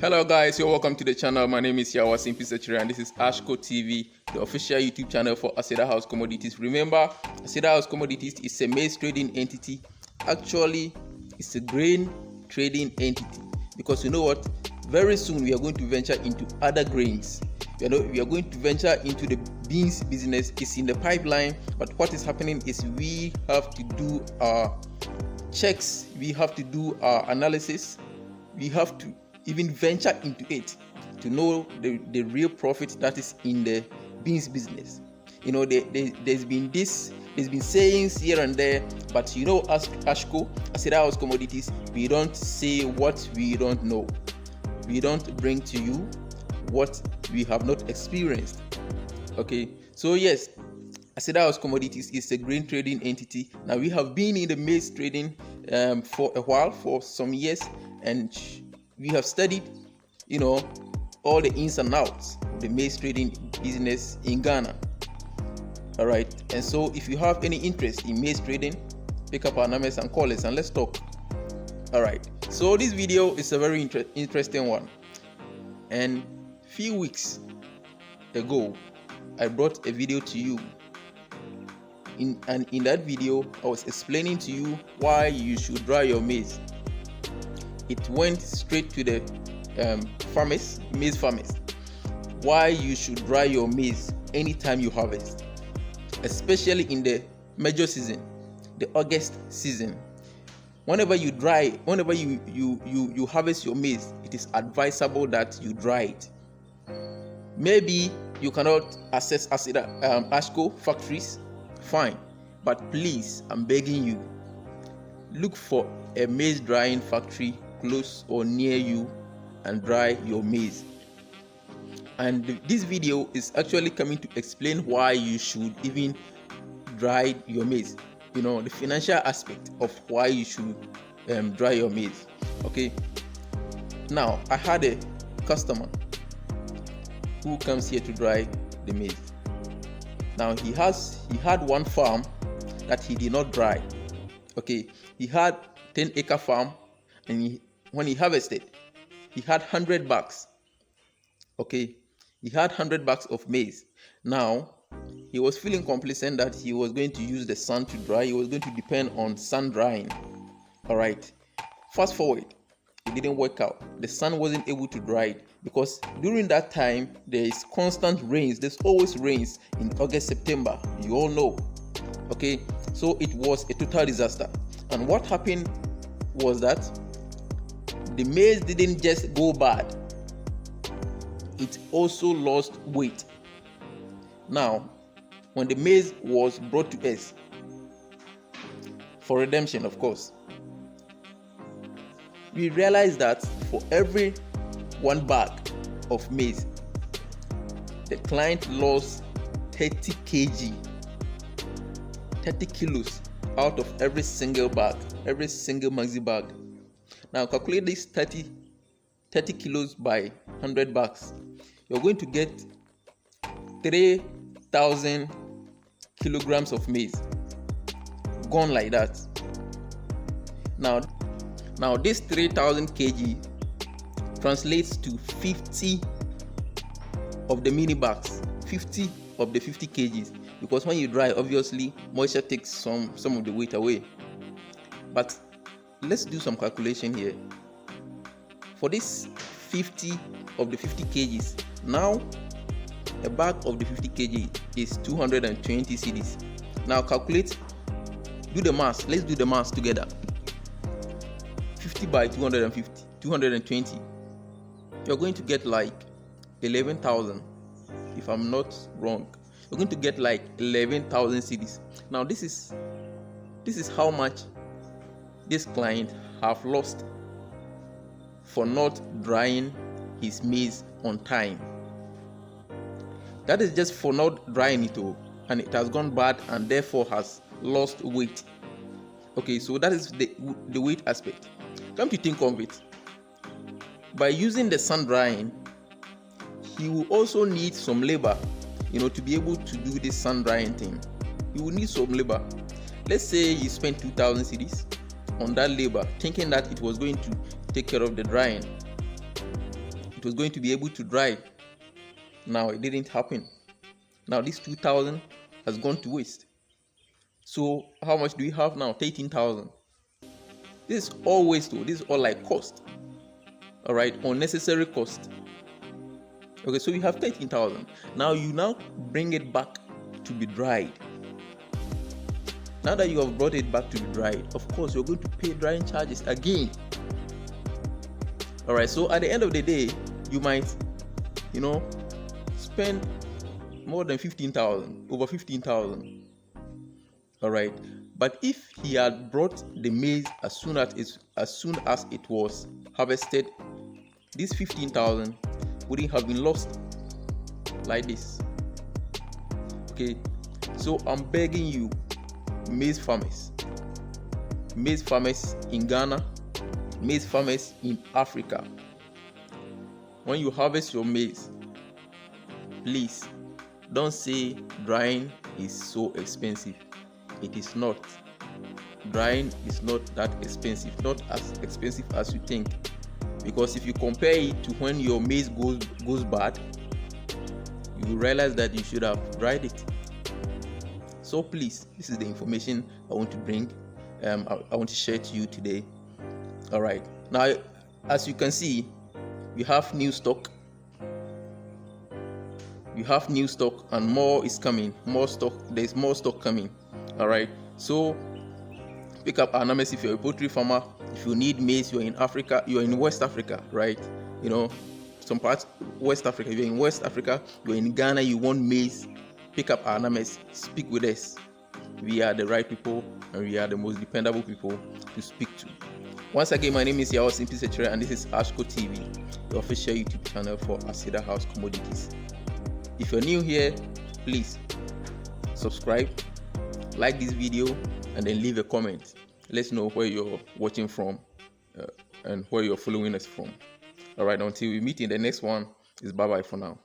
Hello guys, you're welcome to the channel. My name is Yawa Simple Secretary and this is ASHCo TV, the official YouTube channel for AET House Commodities. Remember, AET House Commodities is a maize trading entity. Actually, it's a grain trading entity because you know what? Very soon we are going to venture into other grains. We are going to venture into the beans business. It's in the pipeline, but what is happening is we have to do our checks, we have to do our analysis, we have to even venture into it to know the real profit that is in the beans business. You know, there's been sayings here and there, but you know, as ASHCo, AET House Commodities, we don't say what we don't know. We don't bring to you what we have not experienced. Okay, so yes, AET House Commodities is a grain trading entity. Now we have been in the maize trading for a while, for some years, and we have studied, you know, all the ins and outs of the maize trading business in Ghana. All right, and so if you have any interest in maize trading, pick up our numbers and call us and let's talk. All right, so this video is a very interesting one, and few weeks ago I brought a video to you. In that video I was explaining to you why you should dry your maize. It went straight to the maize farmers, why you should dry your maize anytime you harvest, especially in the major season, the August season. Whenever you harvest your maize, it is advisable that you dry it. Maybe you cannot access ASHCo factories, fine, but please, I'm begging you, look for a maize drying factory close or near you and dry your maize. And this video is actually coming to explain why you should even dry your maize, you know, the financial aspect of why you should dry your maize. Okay, now I had a customer who comes here to dry the maize. Now he had one farm that he did not dry. Okay, he had 10-acre farm, and when he harvested, he had 100 bags. Okay, he had 100 bags of maize. Now he was feeling complacent that he was going to use the sun to dry. He was going to depend on sun drying. All right, fast forward, it didn't work out. The sun wasn't able to dry it because during that time there is constant rains. There's always rains in August, September, you all know. Okay, so it was a total disaster. And what happened was that the maize didn't just go bad, it also lost weight. Now when the maize was brought to us for redemption, of course, we realized that for every 1 bag of maize, the client lost 30 kg, 30 kilos out of every single bag, every single maxi bag. Now calculate this 30 kilos by 100 bags. You're going to get 3,000 kilograms of maize gone like that. Now this 3,000 kg translates to 50 of the mini bags, 50 of the 50 kgs, because when you dry, obviously moisture takes some of the weight away. But let's do some calculation here. For this 50 of the 50 kgs, now a bag of the 50 kg is 220 cedis. Now calculate, do the math. Let's do the math together. 50 by 220, you're going to get like 11,000, if I'm not wrong. You're going to get like 11,000 cedis. Now this is how much this client have lost for not drying his maize on time. That is just for not drying it all, and it has gone bad and therefore has lost weight. Okay, so that is the weight aspect. Come to think of it, by using the sun drying, he will also need some labor, you know, to be able to do this sun drying thing. He will need some labor. Let's say you spend 2,000 cedis on that labor, thinking that it was going to take care of the drying. was going to be able to dry. Now it didn't happen. Now this 2,000 has gone to waste. So how much do we have now? 13,000. This is all waste though. This is all like cost. All right, unnecessary cost. Okay, so we have 13,000. Now you bring it back to be dried. Now that you have brought it back to be dried, of course you're going to pay drying charges again. All right, so at the end of the day, you might, spend more than 15,000, over 15,000. All right, but if he had brought the maize as soon as it was harvested, this 15,000 wouldn't have been lost like this. Okay, so I'm begging you, maize farmers in Ghana, maize farmers in Africa, when you harvest your maize, please don't say drying is so expensive. It is not. Drying is not that expensive, not as expensive as you think. Because if you compare it to when your maize goes bad, you will realize that you should have dried it. So please, this is the information I want to bring. I want to share to you today. All right. Now, as you can see, we have new stock. We have new stock, and more is coming. More stock. There's more stock coming. All right. So pick up our numbers if you're a poultry farmer. If you need maize, you're in Africa. You're in West Africa, right? Some parts West Africa. You're in West Africa. You're in Ghana. You want maize? Pick up our numbers. Speak with us. We are the right people, and we are the most dependable people to speak to. Once again, my name is ASHCo, and this is ASHCo TV, the official YouTube channel for AET House Commodities. If you're new here, please subscribe, like this video, and then leave a comment. Let's know where you're watching from and where you're following us from. All right, until we meet in the next one, it's bye-bye for now.